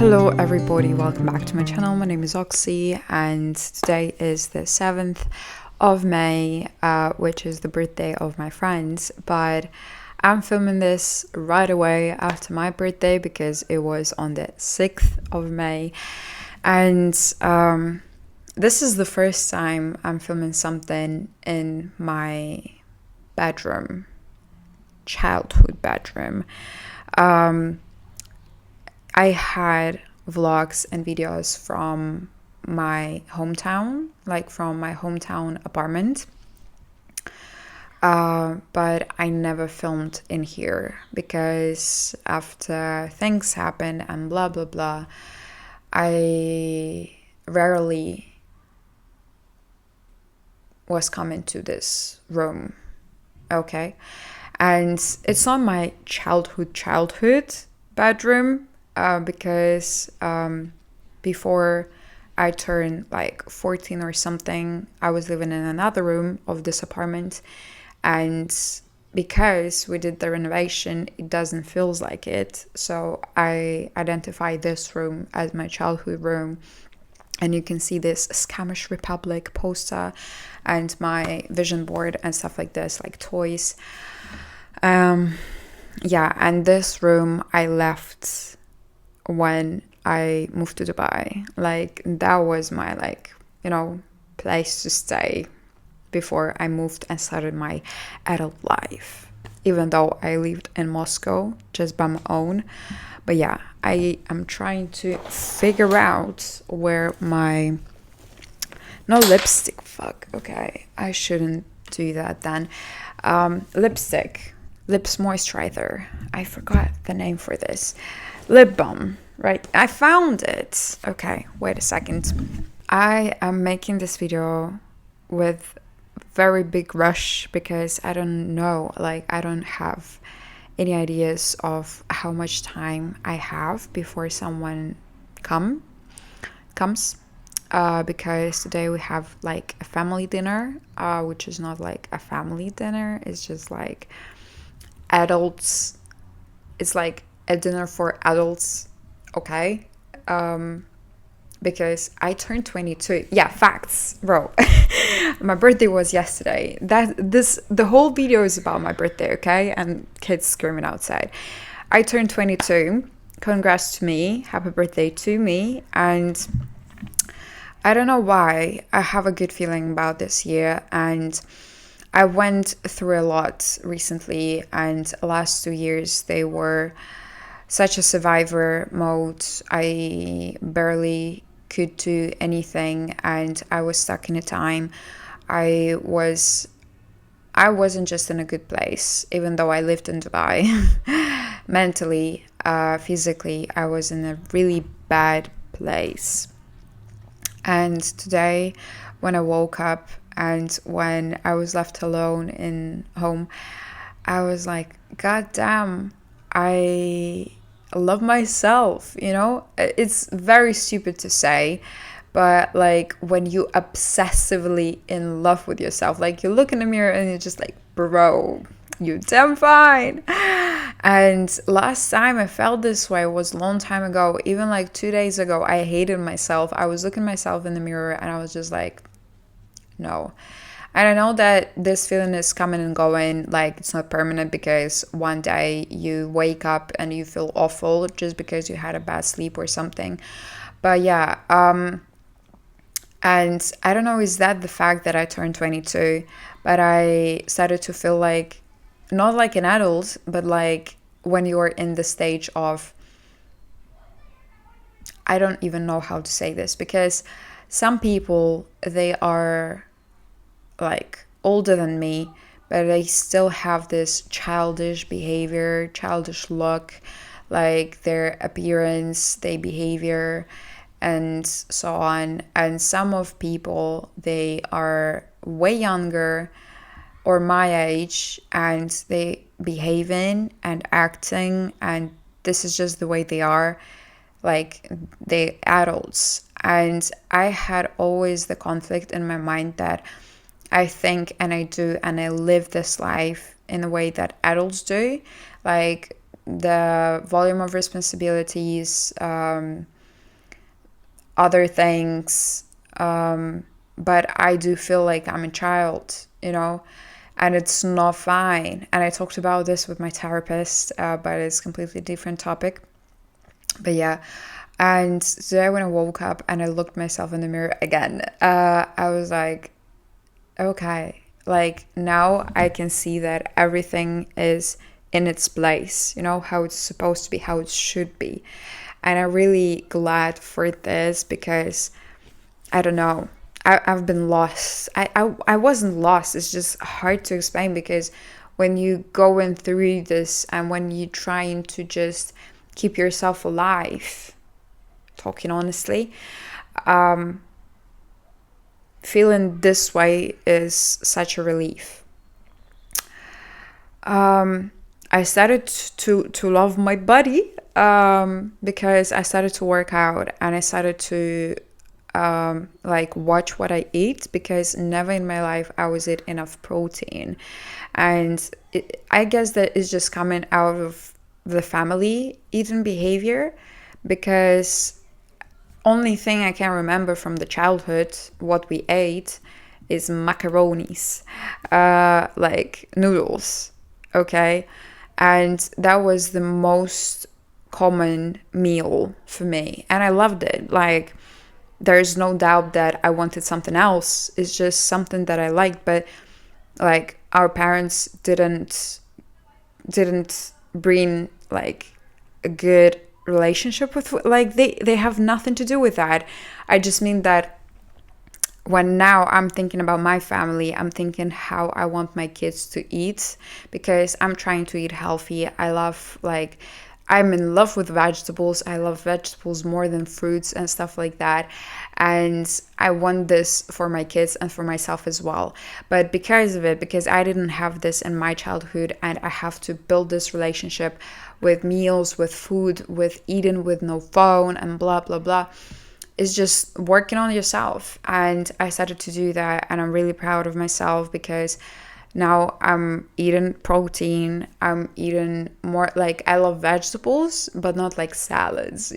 Hello everybody, welcome back to my channel. My name is Oxy and today is the 7th of May, which is the birthday of my friends, but I'm filming this right away after my birthday because it was on the 6th of May, and this is the first time I'm filming something in my bedroom, childhood bedroom. I had vlogs and videos from my hometown, like from my hometown apartment. But I never filmed in here because after things happened and blah, blah, blah, I rarely was coming to this room. Okay. And it's not my childhood bedroom. Because before I turned like 14 or something, I was living in another room of this apartment, and because we did the renovation, it doesn't feel like it. So I identify this room as my childhood room, and you can see this Scamish Republic poster and my vision board and stuff like this, like toys. Yeah, and this room I left when I moved to Dubai. Like, that was my, place to stay before I moved and started my adult life, even though I lived in Moscow just by my own. But yeah, I am trying to figure out where my lipstick, okay, I shouldn't do that then. Lips moisturizer, I forgot the name for this. Lip balm, right? I found it. Okay, wait a second. I am making this video with very big rush because I don't know, I don't have any ideas of how much time I have before someone comes. Because today we have like a family dinner, which is not like a family dinner. It's just like adults. It's like a dinner for adults, okay? Because I turned 22. Yeah, facts, bro. My birthday was yesterday. The whole video is about my birthday, okay? And kids screaming outside. I turned 22. Congrats to me. Happy birthday to me. And I don't know why I have a good feeling about this year, and I went through a lot recently, and the last 2 years they were such a survivor mode. I barely could do anything, and I was stuck in a time. I wasn't just in a good place, even though I lived in Dubai. Mentally, physically, I was in a really bad place. And today, when I woke up and when I was left alone in home, I was like, God damn, I love myself, you know? It's very stupid to say, but like when you obsessively in love with yourself, like you look in the mirror and you're just like, bro, you damn fine. And last time I felt this way was a long time ago. Even like 2 days ago, I hated myself. I was looking myself in the mirror and I was just like, no. And I know that this feeling is coming and going, like it's not permanent, because one day you wake up and you feel awful just because you had a bad sleep or something. But yeah, and I don't know, is that the fact that I turned 22, but I started to feel like, not like an adult, but like when you're in the stage of, I don't even know how to say this, because some people, they are like older than me, but they still have this childish behavior, childish look, like their appearance, their behavior, and so on. And some of people, they are way younger or my age, and they behaving and acting, and this is just the way they are, like they adults. And I had always the conflict in my mind that I think and I do and I live this life in the way that adults do, like the volume of responsibilities, other things. But I do feel like I'm a child, and it's not fine. And I talked about this with my therapist, but it's a completely different topic. But yeah, and today when I woke up and I looked myself in the mirror again, I was like, okay, like now I can see that everything is in its place, how it's supposed to be, how it should be. And I'm really glad for this because I don't know. I've been lost. I wasn't lost. It's just hard to explain because when you going through this and when you're trying to just keep yourself alive, talking honestly, feeling this way is such a relief. I started to love my body because I started to work out and I started to like watch what I eat, because never in my life I was eat enough protein. And I guess that is just coming out of the family eating behavior, because only thing I can remember from the childhood what we ate is macaronis, like noodles, okay? And that was the most common meal for me, and I loved it. Like, there's no doubt that I wanted something else. It's just something that I liked, but like our parents didn't bring like a good relationship with, like, they have nothing to do with that. I just mean that when now I'm thinking about my family, I'm thinking how I want my kids to eat, because I'm trying to eat healthy. I'm in love with vegetables. I love vegetables more than fruits and stuff like that. And I want this for my kids and for myself as well. But because I didn't have this in my childhood, and I have to build this relationship with meals, with food, with eating with no phone and blah, blah, blah, is just working on yourself. And I started to do that, and I'm really proud of myself because now I'm eating protein. I'm eating more, like, I love vegetables, but not like salads,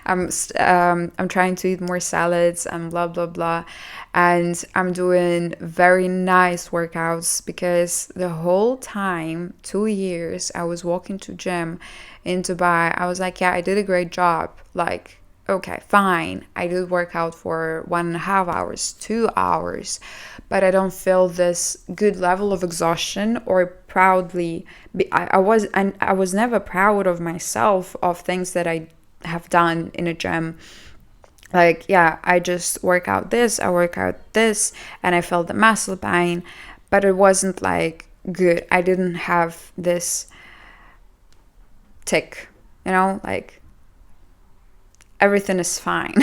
I'm trying to eat more salads and blah, blah, blah. And I'm doing very nice workouts, because the whole time, 2 years, I was walking to gym in Dubai. I was like, yeah, I did a great job. Like, okay, fine. I did work out for 1.5 hours, 2 hours, but I don't feel this good level of exhaustion or proudly. I was never proud of myself of things that I have done in a gym. Like, yeah, I just work out this, I work out this, and I felt the muscle pain, but it wasn't like good. I didn't have this tick, like everything is fine.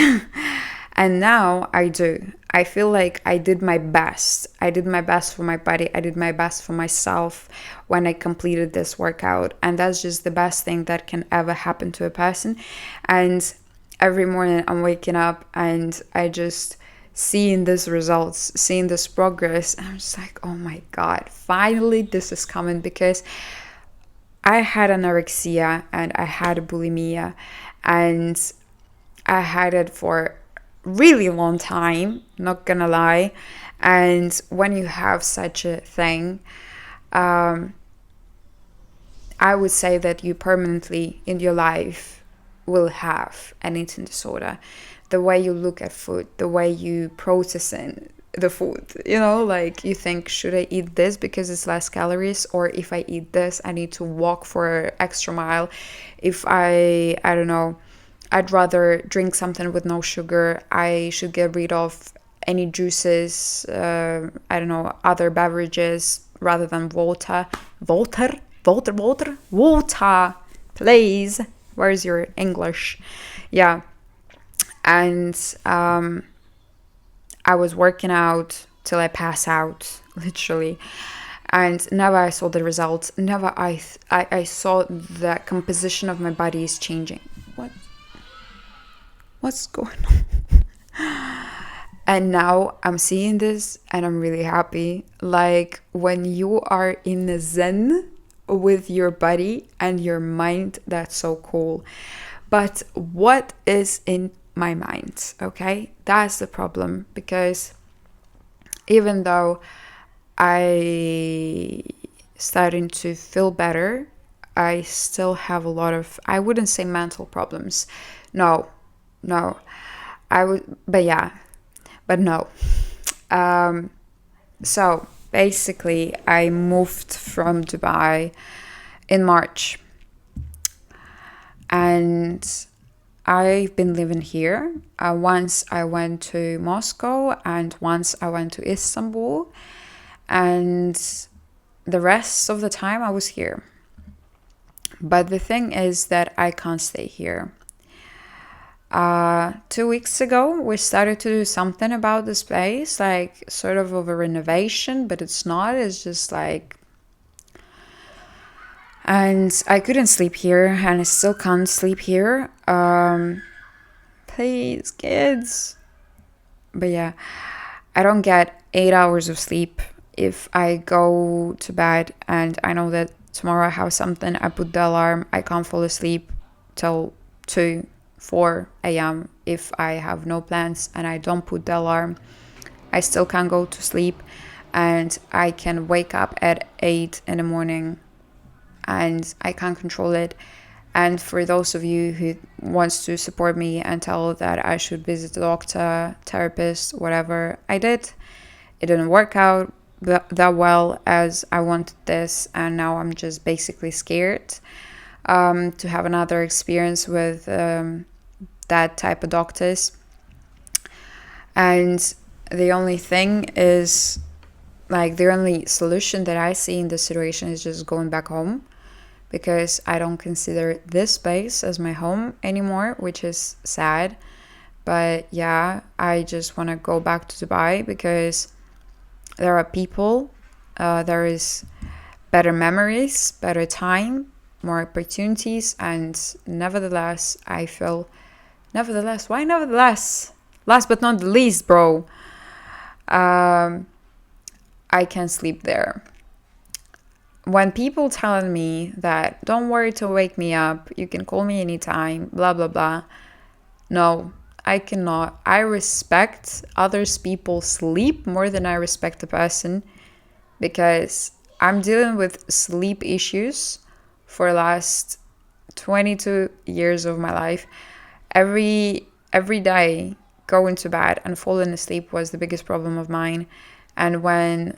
And now I do. I feel like I did my best. I did my best for my body. I did my best for myself when I completed this workout. And that's just the best thing that can ever happen to a person. And every morning I'm waking up and I just seeing these results, seeing this progress. And I'm just like, oh my God, finally this is coming, because I had anorexia and I had bulimia, and I had it for really long time, not gonna lie. And when you have such a thing, I would say that you permanently in your life will have an eating disorder. The way you look at food, the way you process the food, like you think, should I eat this because it's less calories, or if I eat this I need to walk for an extra mile. If I don't know, I'd rather drink something with no sugar. I should get rid of any juices, I don't know, other beverages rather than water. Water, please. Where's your English? Yeah. And I was working out till I pass out, literally. And never I saw the results. Never I saw the composition of my body is changing. What's going on? And now I'm seeing this and I'm really happy. Like, when you are in the zen with your body and your mind, that's so cool. But what is in my mind? Okay, that's the problem, because even though I starting to feel better, I still have a lot of, I wouldn't say mental problems. No, no. I would, but yeah, but no. Um, so basically, I moved from Dubai in March, and I've been living here. Once I went to Moscow, and once I went to Istanbul, and the rest of the time I was here. But the thing is that I can't stay here. 2 weeks ago, we started to do something about this place, like sort of a renovation, but it's not. It's just like, and I couldn't sleep here, and I still can't sleep here. Please, kids. But yeah, I don't get 8 hours of sleep if I go to bed and I know that tomorrow I have something. I put the alarm. I can't fall asleep till 2, 4 a.m. if I have no plans and I don't put the alarm. I still can't go to sleep, and I can wake up at 8 in the morning and I can't control it. And for those of you who wants to support me and tell that I should visit a doctor, therapist, whatever, I did. It didn't work out that well as I wanted this, and now I'm just basically scared to have another experience with that type of doctors. And the only thing is, like, the only solution that I see in this situation is just going back home, because I don't consider this space as my home anymore, which is sad. But yeah, I just want to go back to Dubai because there are people, there is better memories, better time, more opportunities, and nevertheless, I feel, why nevertheless? Last but not the least, bro, I can sleep there. When people telling me that don't worry to wake me up, you can call me anytime, blah blah blah, no, I cannot. I respect others people's sleep more than I respect the person, because I'm dealing with sleep issues for the last 22 years of my life. Every day going to bed and falling asleep was the biggest problem of mine, and when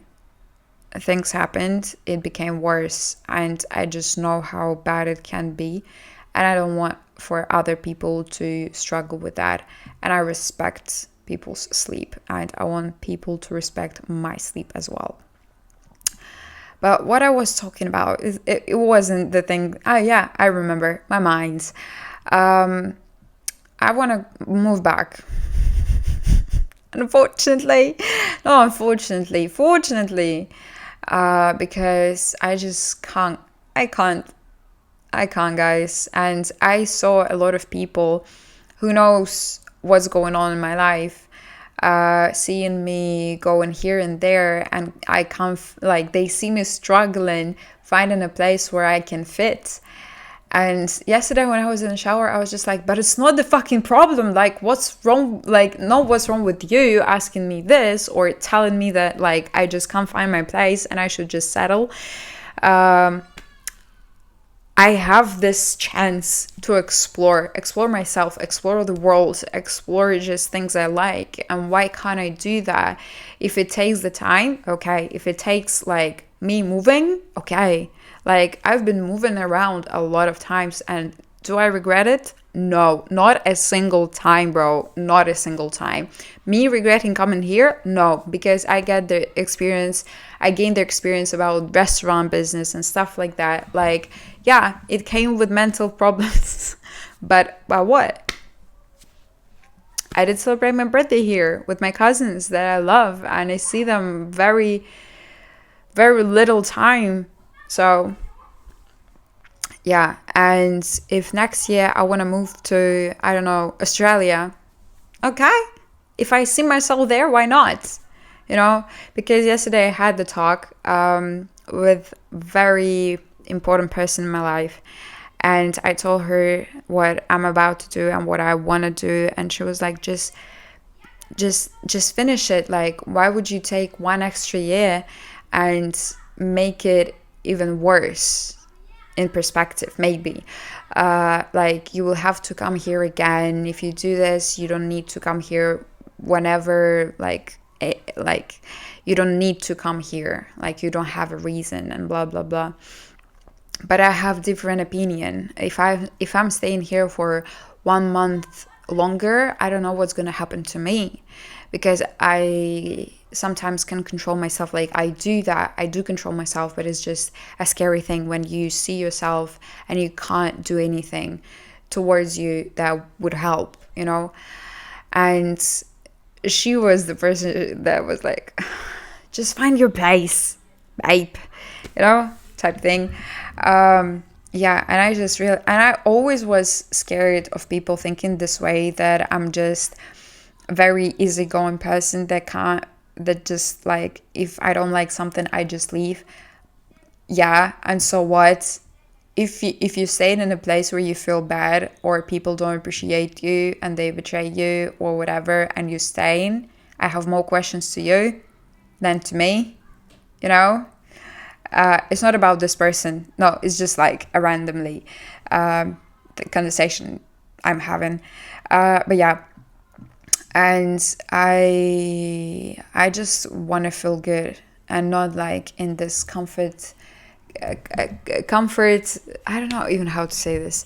things happened, it became worse, and I just know how bad it can be, and I don't want for other people to struggle with that. And I respect people's sleep, and I want people to respect my sleep as well. But what I was talking about is it wasn't the thing. Oh yeah, I remember my mind. I want to move back. Unfortunately, no, unfortunately, fortunately, because I just can't. I can't, guys. And I saw a lot of people who knows what's going on in my life, seeing me going here and there, and I can't, like, they see me struggling, finding a place where I can fit. And yesterday when I was in the shower, I was just like, but it's not the fucking problem. Like, what's wrong? Like, not what's wrong with you asking me this or telling me that, like, I just can't find my place and I should just settle. I have this chance to explore myself, explore the world, explore just things I like. And why can't I do that? If it takes the time, okay. If it takes, like, me moving, okay. Like, I've been moving around a lot of times, and do I regret it? No, not a single time, bro. Not a single time. Me regretting coming here? No, because I gained the experience about restaurant business and stuff like that. Like, yeah, it came with mental problems. But what? I did celebrate my birthday here with my cousins that I love, and I see them very, very little time. So yeah, and if next year I want to move to, I don't know, Australia, okay. If I see myself there, why not? Because yesterday I had the talk with very important person in my life. And I told her what I'm about to do and what I want to do, and she was like, just finish it. Like, why would you take one extra year and make it even worse? In perspective, maybe like, you will have to come here again. If you do this, you don't need to come here whenever, like you don't need to come here, like, you don't have a reason, and blah blah blah. But I have different opinion. If I'm staying here for 1 month longer, I don't know what's going to happen to me, because I sometimes can control myself. Like, I do control myself, but it's just a scary thing when you see yourself and you can't do anything towards you that would help, you know. And she was the person that was like, just find your place, babe, you know, type thing. Yeah, and I just really, and I always was scared of people thinking this way, that I'm just a very easygoing person that just, like, if I don't like something, I just leave. Yeah, and so what? If you stay in a place where you feel bad, or people don't appreciate you and they betray you or whatever, and you stay in, I have more questions to you than to me, you know. It's not about this person. No, it's just like a randomly the conversation I'm having. But yeah, and I just want to feel good, and not like in this comfort. I don't know even how to say this.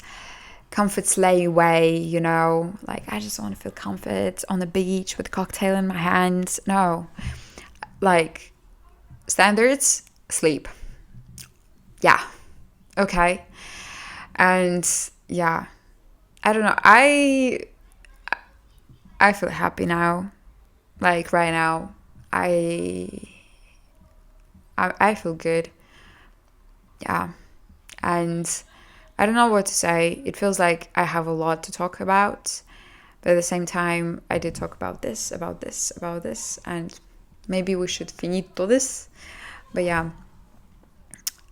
Comfort slay way, you know. Like, I just want to feel comfort on the beach with a cocktail in my hands. No, like, standards, sleep. Yeah, okay. And yeah, I don't know, I feel happy now. Like, right now, I feel good. Yeah. And I don't know what to say. It feels like I have a lot to talk about, but at the same time, I did talk about this, and maybe we should finito this. But yeah,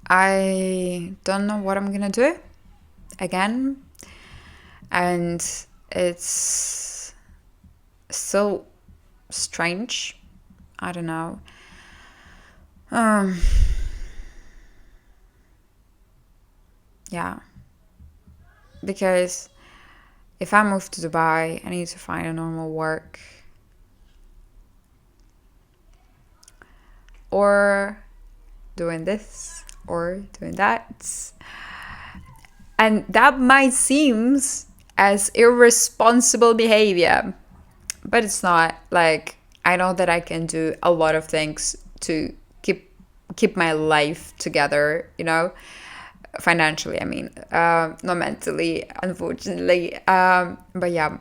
I don't know what I'm gonna do again, and it's so strange. I don't know. Yeah, because if I move to Dubai, I need to find a normal work, or doing this or doing that. And that might seem as irresponsible behavior, but it's not. Like, I know that I can do a lot of things to keep my life together, you know, financially, I mean, not mentally, unfortunately. But yeah,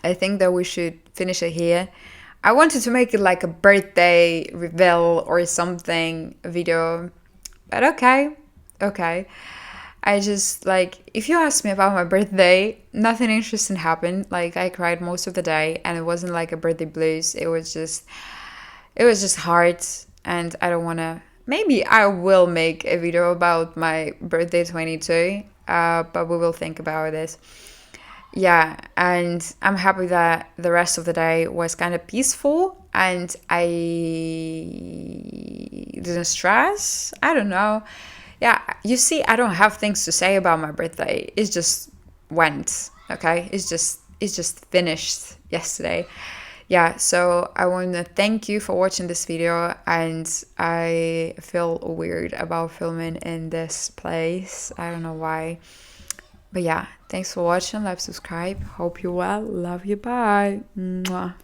I think that we should finish it here. I wanted to make it like a birthday reveal or something video, but okay. I just, like, if you ask me about my birthday, nothing interesting happened. Like, I cried most of the day, and it wasn't like a birthday blues. It was just hard, and I don't want to. Maybe I will make a video about my birthday 22, but we will think about this. Yeah, and I'm happy that the rest of the day was kind of peaceful, and I didn't stress. I don't know. Yeah, you see, I don't have things to say about my birthday. It just went, okay? It's just finished yesterday. Yeah, so I want to thank you for watching this video, and I feel weird about filming in this place. I don't know why. But yeah, thanks for watching. Like, subscribe. Hope you're well. Love you. Bye. Mwah.